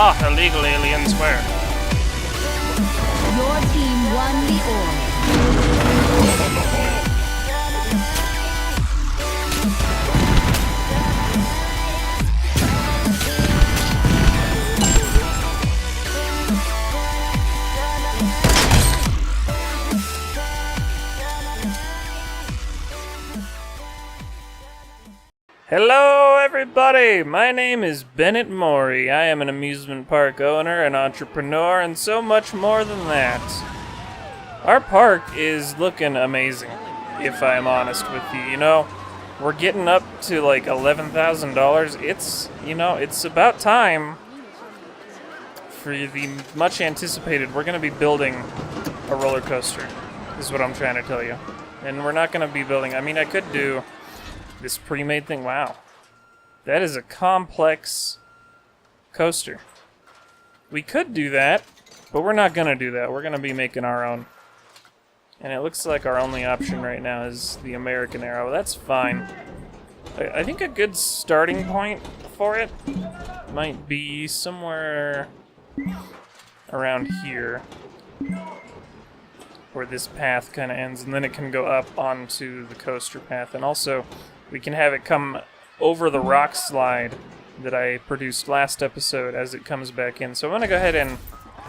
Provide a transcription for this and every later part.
Ah, illegal aliens, where? Your team won the order. Hello, everybody! My name is Bennett Morey. I am an amusement park owner, an entrepreneur, and so much more than that. Our park is looking amazing, if I'm honest with you. You know, we're getting up to like $11,000. It's about time for the much anticipated. We're going to be building a roller coaster, is what I'm trying to tell you. And we're not going to be building, I could do this pre-made thing. Wow. That is a complex coaster. We could do that, but we're not going to do that. We're going to be making our own. And it looks like our only option right now is the American Arrow. That's fine. I think a good starting point for it might be somewhere around here, where this path kind of ends, and then it can go up onto the coaster path. And also, we can have it come over the rock slide that I produced last episode as it comes back in. So I'm going to go ahead and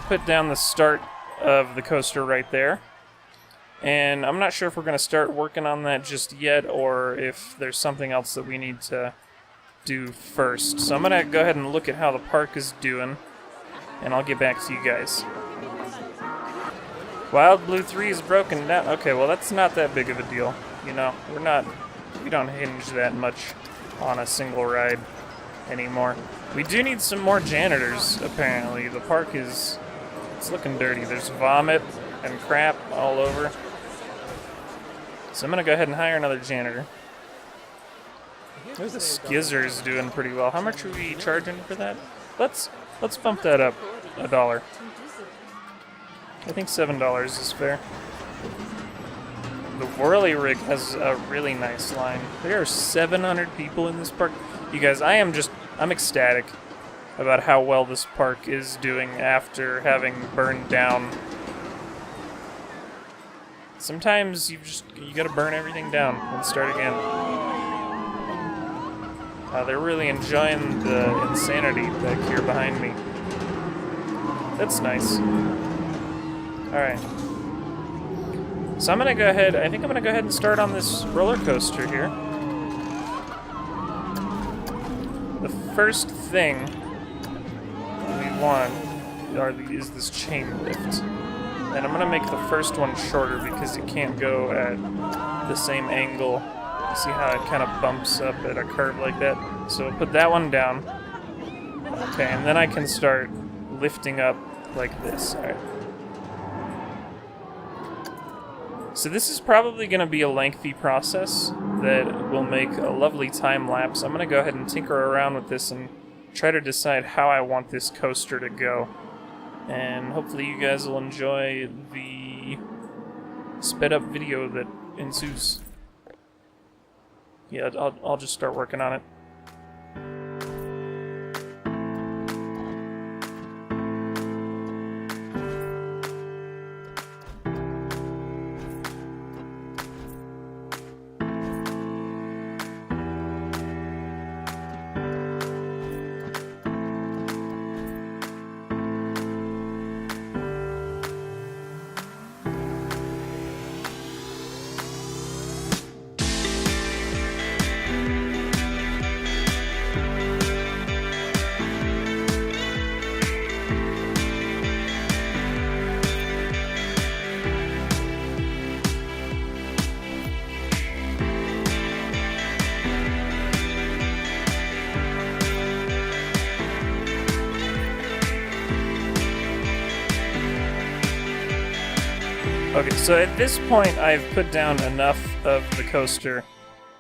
put down the start of the coaster right there. And I'm not sure if we're going to start working on that just yet, or if there's something else that we need to do first. So I'm going to go ahead and look at how the park is doing, and I'll get back to you guys. Wild Blue 3 is broken down. Okay, well that's not that big of a deal. You know, we don't hinge that much on a single ride anymore. We do need some more janitors, apparently. The park it's looking dirty. There's vomit and crap all over. So I'm gonna go ahead and hire another janitor. The Skizzer's doing pretty well. How much are we charging for that? Let's bump that up $1. I think $7 is fair. The Whirly Rig has a really nice line. There are 700 people in this park. You guys, I'm ecstatic about how well this park is doing after having burned down. Sometimes you gotta burn everything down and start again. They're really enjoying the insanity back here behind me. That's nice. Alright. So I'm going to go ahead, I think I'm going to go ahead and start on this roller coaster here. The first thing we want is this chain lift. And I'm going to make the first one shorter because it can't go at the same angle. See how it kind of bumps up at a curve like that? So I'll put that one down. Okay, and then I can start lifting up like this. Alright. So this is probably going to be a lengthy process that will make a lovely time lapse. I'm going to go ahead and tinker around with this and try to decide how I want this coaster to go. And hopefully you guys will enjoy the sped up video that ensues. Yeah, I'll just start working on it. Okay, so at this point I've put down enough of the coaster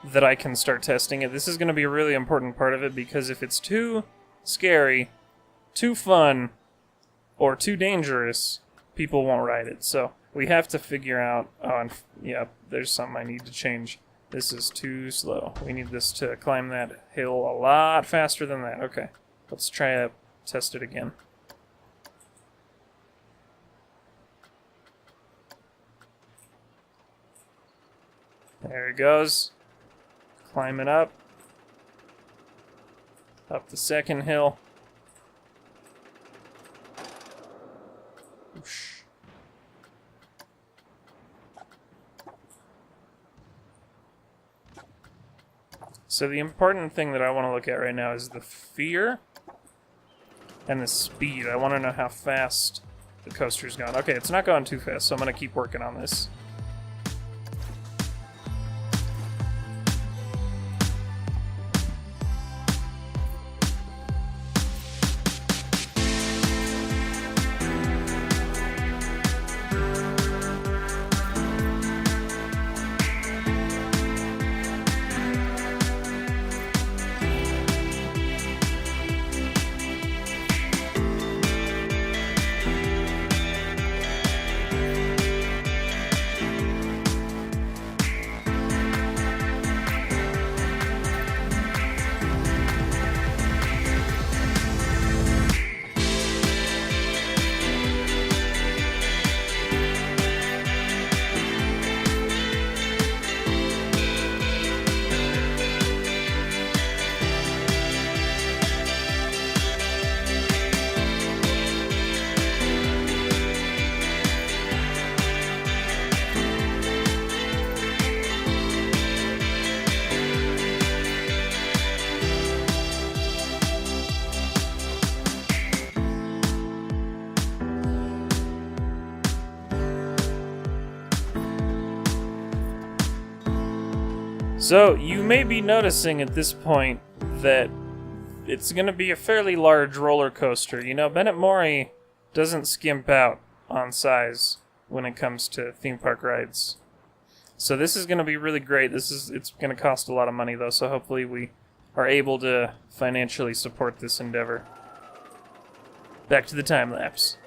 that I can start testing it. This is going to be a really important part of it because if it's too scary, too fun, or too dangerous, people won't ride it. So we have to figure out, yeah, there's something I need to change. This is too slow. We need this to climb that hill a lot faster than that. Okay, let's try a test it again. There he goes. Climbing up. Up the second hill. Whoosh. So the important thing that I want to look at right now is the fear and the speed. I want to know how fast the coaster's going. Okay, it's not going too fast, so I'm going to keep working on this. So, you may be noticing at this point that it's going to be a fairly large roller coaster. You know, Bennett Mori doesn't skimp out on size when it comes to theme park rides. So this is going to be really great. It's going to cost a lot of money though, so hopefully we are able to financially support this endeavor. Back to the time lapse.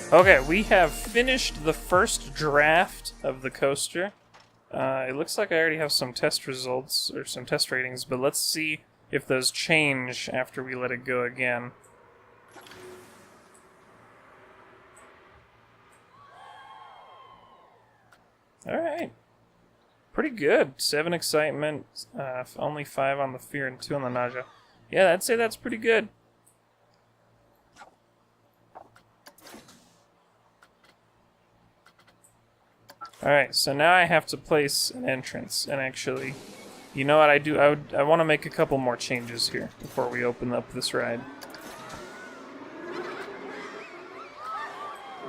Okay, we have finished the first draft of the coaster. It looks like I already have some test results, or some test ratings, but let's see if those change after we let it go again. Alright. Pretty good. 7 excitement, only 5 on the fear, and 2 on the nausea. Yeah, I'd say that's pretty good. Alright, so now I have to place an entrance and actually You know what I do? I want to make a couple more changes here before we open up this ride.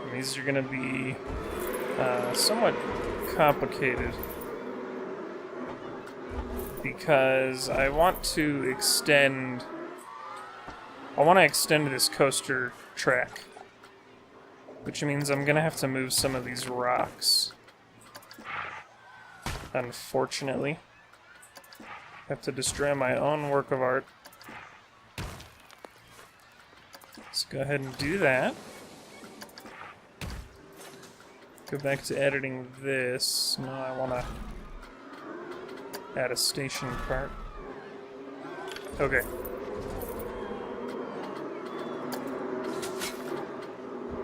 And these are going to be somewhat complicated because I want to extend this coaster track, which means I'm going to have to move some of these rocks. Unfortunately. I have to destroy my own work of art. Let's go ahead and do that. Go back to editing this. No, I want to add a station part. Okay.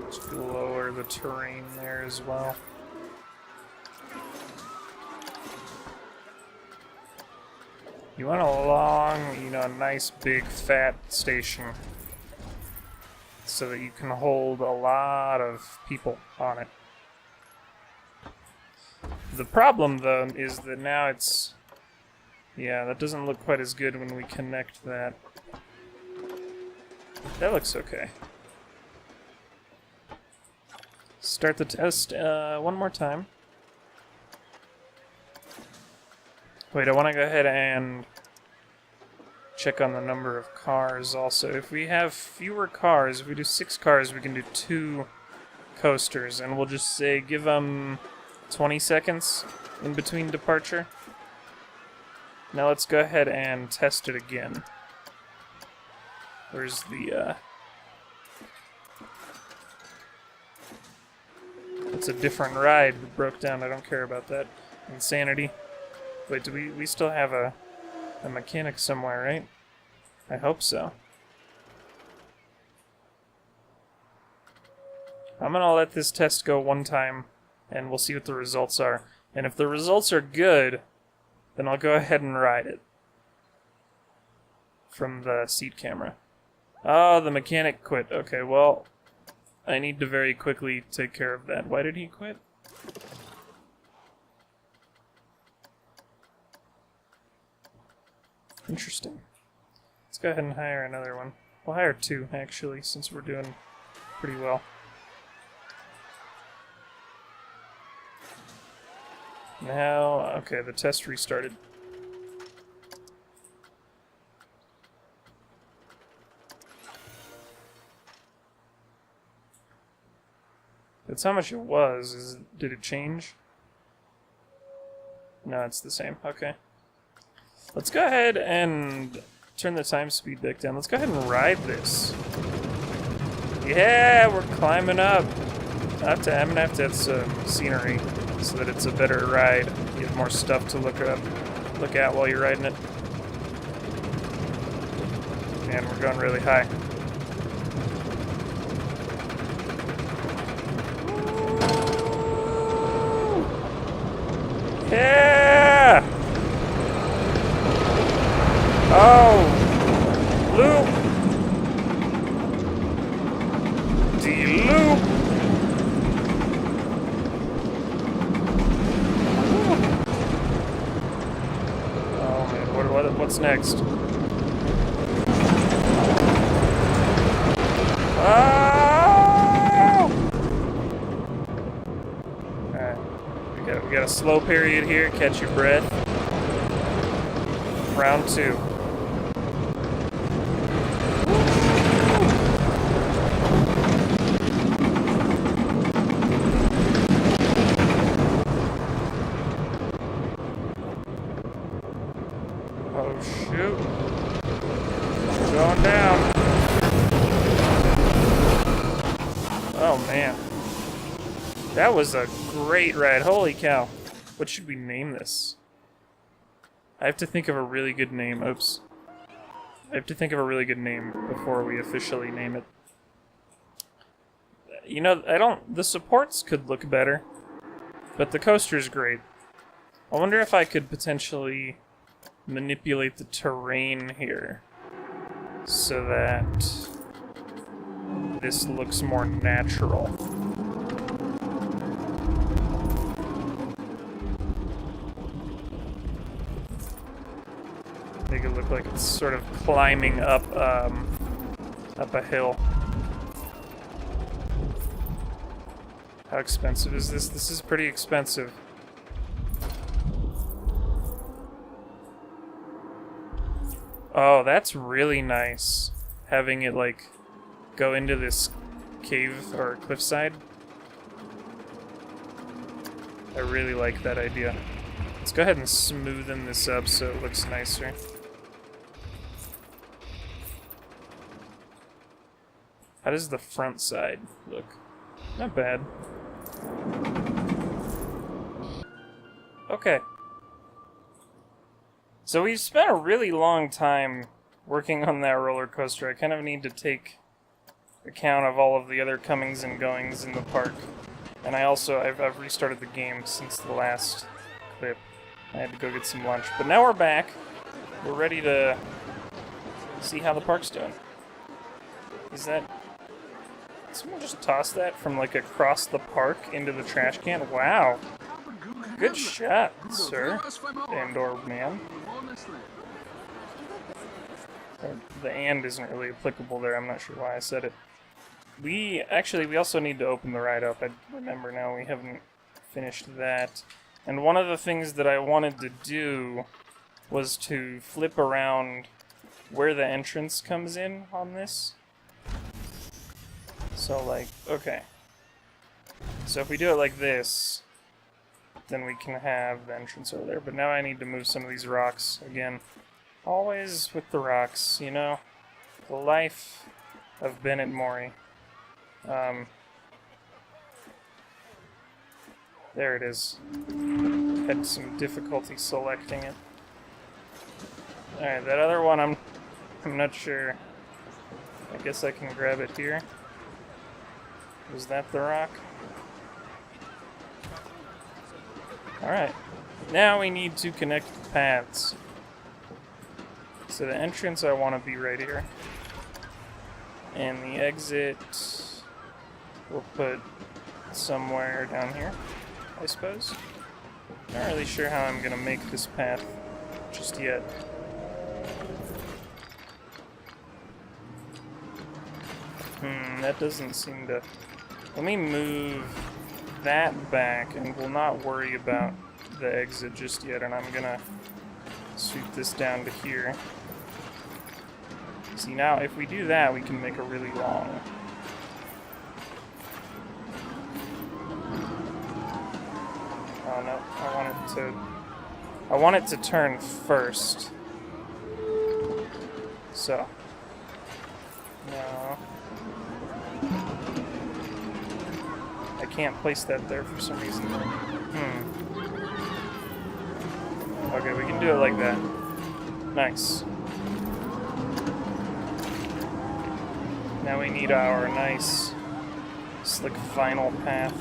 Let's lower the terrain there as well. You want a long, you know, nice big fat station so that you can hold a lot of people on it. The problem, though, is that now it's... Yeah, that doesn't look quite as good when we connect that. That looks okay. Start the test one more time. Wait, I want to go ahead and check on the number of cars also. If we have fewer cars, if we do 6 cars, we can do 2 coasters, and we'll just say give them 20 seconds in between departure. Now let's go ahead and test it again. Where's the, It's a different ride that broke down. I don't care about that. Insanity. Wait, do we still have a mechanic somewhere, right? I hope so. I'm gonna let this test go one time, and we'll see what the results are. And if the results are good, then I'll go ahead and ride it from the seat camera. Oh, the mechanic quit. Okay, well, I need to very quickly take care of that. Why did he quit? Interesting. Let's go ahead and hire another one. We'll hire 2, actually, since we're doing pretty well. Now, okay, the test restarted. That's how much it was. Did it change? No, it's the same. Okay. Let's go ahead and turn the time speed back down. Let's go ahead and ride this. Yeah, we're climbing up. I'm gonna have to add some scenery so that it's a better ride. You have more stuff to look at while you're riding it. And we're going really high. Yeah! Oh! Loop! D-loop! Oh man, what's next? Oh! Alright, we got a slow period here, catch your breath. Round 2. Oh shoot. Going down. Oh man. That was a great ride. Holy cow. What should we name this? I have to think of a really good name. Oops. I have to think of a really good name before we officially name it. You know, the supports could look better, but the coaster's great. I wonder if I could potentially manipulate the terrain here so that this looks more natural. look like it's sort of climbing up up a hill. How expensive is this? This is pretty expensive. Oh, that's really nice. Having it, like, go into this cave or cliffside. I really like that idea. Let's go ahead and smoothen this up so it looks nicer. How does the front side look? Not bad. Okay. So we've spent a really long time working on that roller coaster. I kind of need to take account of all of the other comings and goings in the park. And I've restarted the game since the last clip. I had to go get some lunch. But now we're back. We're ready to see how the park's doing. Is that... Did someone just toss that from, like, across the park into the trash can? Wow. Good shot, sir. And/or man. The and isn't really applicable there. I'm not sure why I said it. We also need to open the ride up. I remember now we haven't finished that. And one of the things that I wanted to do was to flip around where the entrance comes in on this. So, like, okay. So if we do it like this, then we can have the entrance over there. But now I need to move some of these rocks again. Always with the rocks, you know? The life of Bennett Mori. There it is. Had some difficulty selecting it. Alright, that other one I'm not sure. I guess I can grab it here. Was that the rock? Alright. Now we need to connect the paths. So the entrance I want to be right here. And the exit we'll put somewhere down here, I suppose. Not really sure how I'm gonna make this path just yet. That doesn't seem to... Let me move that back, and we'll not worry about the exit just yet, and I'm gonna sweep this down to here. See, now, if we do that, we can make a really long... Oh, no. I want it to turn first. So. No. I can't place that there for some reason. Okay, we can do it like that. Nice. Now we need our nice, slick final path.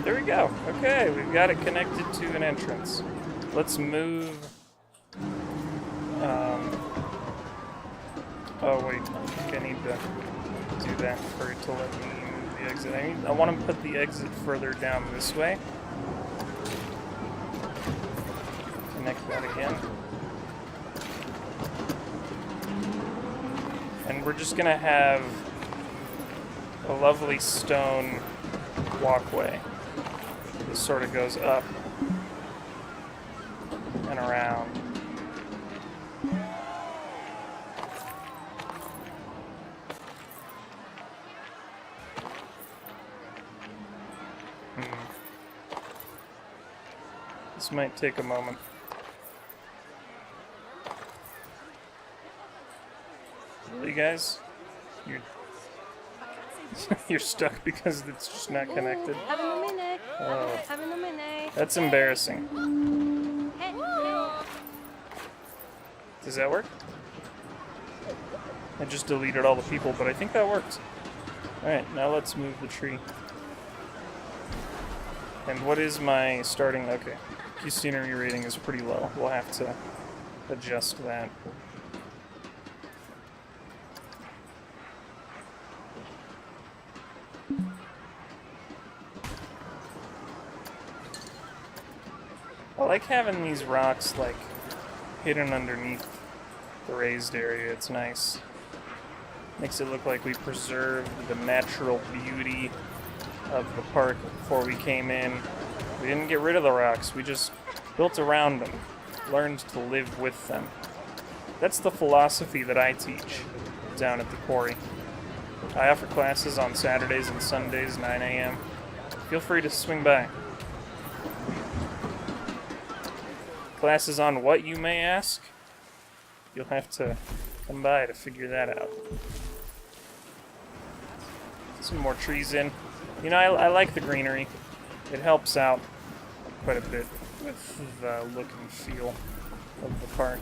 There we go. Okay, we've got it connected to an entrance. Let's move... Oh wait, I think I need to do that for it to let me move the exit. I want to put the exit further down this way. Connect that again. And we're just gonna have a lovely stone walkway. This sort of goes up and around. This might take a moment. Really, guys? You're stuck because it's just not connected. Oh. That's embarrassing. Does that work? I just deleted all the people, but I think that worked. Alright, now let's move the tree. And what is my starting... Okay. Key scenery rating is pretty low. We'll have to adjust that. I like having these rocks, like, hidden underneath the raised area. It's nice. Makes it look like we preserved the natural beauty of the park before we came in. We didn't get rid of the rocks, we just built around them, learned to live with them. That's the philosophy that I teach down at the quarry. I offer classes on Saturdays and Sundays, 9 a.m. Feel free to swing by. Classes on what, you may ask? You'll have to come by to figure that out. Some more trees in. You know, I like the greenery. It helps out quite a bit with the look and feel of the park.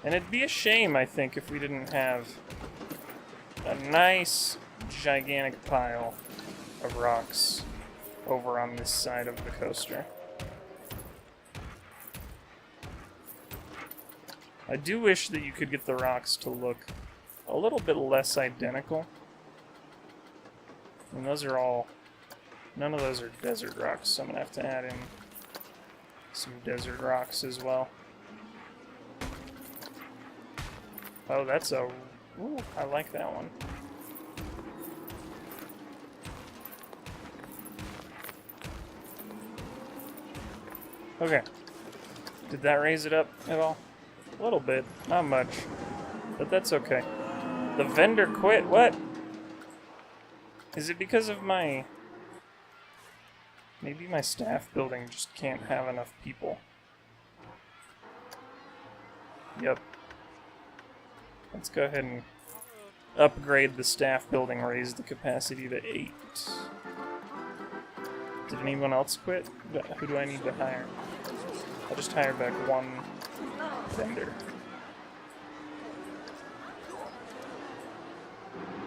And it'd be a shame, I think, if we didn't have a nice, gigantic pile of rocks over on this side of the coaster. I do wish that you could get the rocks to look a little bit less identical. And those are all... None of those are desert rocks, so I'm going to have to add in some desert rocks as well. Oh, that's a... Ooh, I like that one. Okay. Did that raise it up at all? A little bit. Not much. But that's okay. The vendor quit? What? Is it because of my... Maybe my staff building just can't have enough people. Yep. Let's go ahead and upgrade the staff building, raise the capacity to 8. Did anyone else quit? Who do I need to hire? I'll just hire back one vendor.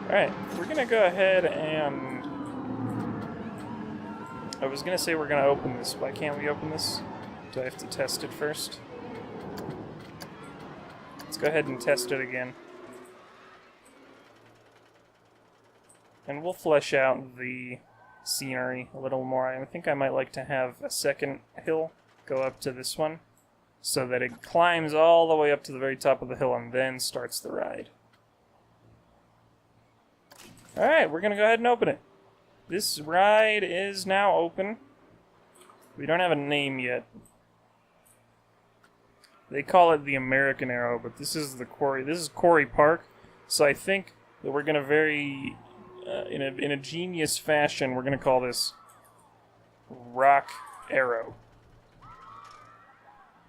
Alright, we're gonna go ahead and... I was gonna say we're gonna open this. Why can't we open this? Do I have to test it first? Let's go ahead and test it again. And we'll flesh out the scenery a little more. I think I might like to have a second hill go up to this one, so that it climbs all the way up to the very top of the hill and then starts the ride. Alright, we're gonna go ahead and open it. This ride is now open. We don't have a name yet. They call it the American Arrow, but this is the quarry. This is Quarry Park, so I think that we're gonna in a genius fashion, we're gonna call this Rock Arrow.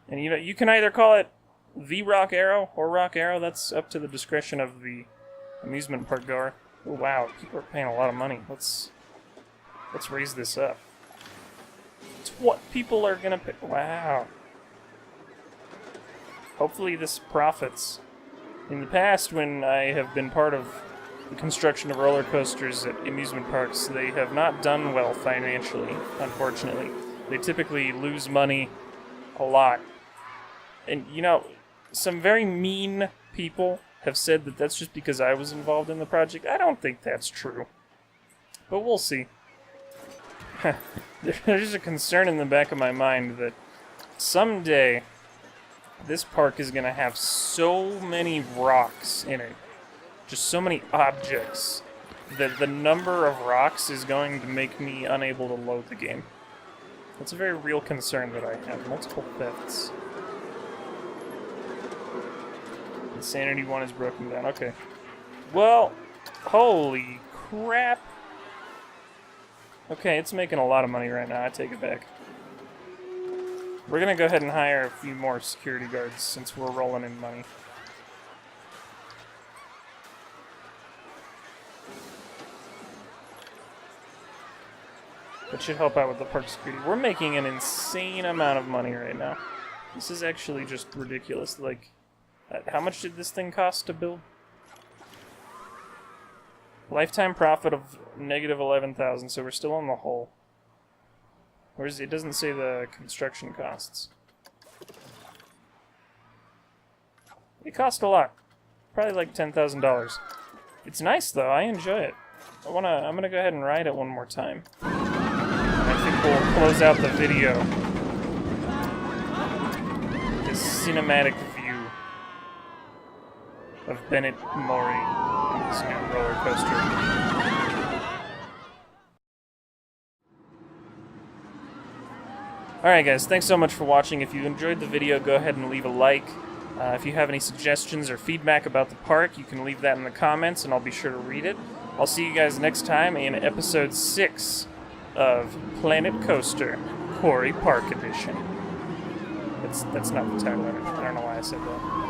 And you know, you can either call it the Rock Arrow or Rock Arrow. That's up to the discretion of the amusement park goer. Oh, wow, people are paying a lot of money. Let's raise this up. It's what people are gonna pay. Wow. Hopefully this profits. In the past, when I have been part of the construction of roller coasters at amusement parks, they have not done well financially, unfortunately. They typically lose money a lot. And, you know, some very mean people have said that that's just because I was involved in the project. I don't think that's true. But we'll see. There's a concern in the back of my mind that someday this park is going to have so many rocks in it, just so many objects, that the number of rocks is going to make me unable to load the game. That's a very real concern that I have. Multiple thefts. Insanity 1 is broken down. Okay. Well, holy crap. Okay, it's making a lot of money right now. I take it back. We're gonna go ahead and hire a few more security guards since we're rolling in money. That should help out with the park security. We're making an insane amount of money right now. This is actually just ridiculous. Like, how much did this thing cost to build? Lifetime profit of negative 11,000, so we're still in the hole. Whereas it doesn't say the construction costs. It cost a lot. Probably like $10,000. It's nice though, I enjoy it. I'm gonna go ahead and ride it one more time. I think we'll close out the video cinematic view of Bennett Mori in this new roller coaster. Alright guys, thanks so much for watching. If you enjoyed the video, go ahead and leave a like. If you have any suggestions or feedback about the park, you can leave that in the comments and I'll be sure to read it. I'll see you guys next time in episode 6 of Planet Coaster, Quarry Park Edition. That's not the title of it. I don't know why I said that.